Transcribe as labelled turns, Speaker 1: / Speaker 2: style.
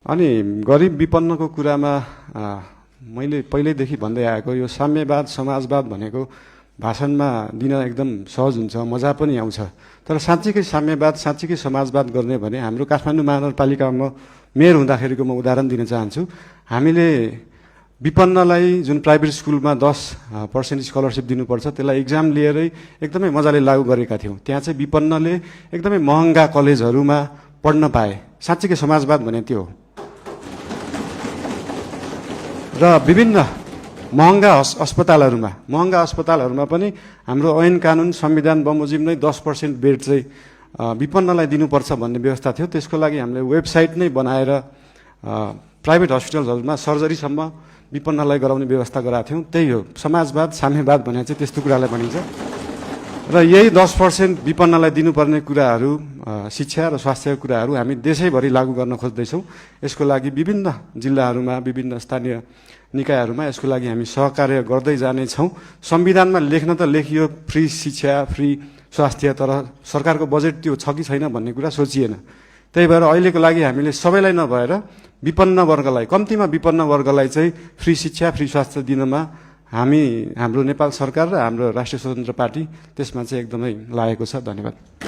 Speaker 1: अनि गरिब विपन्नको कुरामा मैले पहिल्यैदेखि भन्दै आएको यो साम्यवाद समाजवाद भनेको भाषणमा दिन एकदम सहज हुन्छ, मजा पनि आउँछ। तर साँच्चीकै साम्यवाद साँच्चीकै समाजवाद गर्ने भने हाम्रो काठमाडौँ महानगरपालिकामा मेयर हुँदाखेरिको म उदाहरण दिन चाहन्छु। हामीले विपन्नलाई जुन प्राइभेट स्कुलमा 10% स्कलरसिप दिनुपर्छ त्यसलाई इक्जाम लिएरै एकदमै मजाले लागू गरेका थियौँ। त्यहाँ चाहिँ विपन्नले एकदमै महँगा कलेजहरूमा पढ्न पाए। साँच्चीकै समाजवाद भने त्यो हो। र विभिन्न महँगा अस्पतालहरूमा पनि हाम्रो ऐन कानुन संविधान बमोजिम नै 10% बेड चाहिँ विपन्नलाई दिनुपर्छ भन्ने व्यवस्था थियो। त्यसको लागि हामीले वेबसाइट नै बनाएर प्राइभेट हस्पिटलहरूमा सर्जरीसम्म विपन्नलाई गराउने व्यवस्था गराएको थियौँ। त्यही हो समाजवाद साम्यवाद भने चाहिँ त्यस्तो कुरालाई भनिन्छ। र यही 10% विपन्नलाई दिनुपर्ने कुराहरू शिक्षा र स्वास्थ्यका कुराहरू हामी देशैभरि लागू गर्न खोज्दैछौँ। यसको लागि विभिन्न जिल्लाहरूमा विभिन्न स्थानीय निकायहरूमा यसको लागि हामी सहकार्य गर्दै जानेछौँ। संविधानमा लेख्न त लेखियो फ्री शिक्षा फ्री स्वास्थ्य, तर सरकारको बजेट त्यो छ कि छैन भन्ने कुरा सोचिएन। त्यही भएर अहिलेको लागि हामीले सबैलाई नभएर विपन्न वर्गलाई, कम्तीमा विपन्न वर्गलाई चाहिँ फ्री शिक्षा फ्री स्वास्थ्य दिनमा हाम्रो नेपाल सरकार र हाम्रो राष्ट्रिय स्वतन्त्र पार्टी त्यसमा चाहिँ एकदमै लागेको छ। धन्यवाद।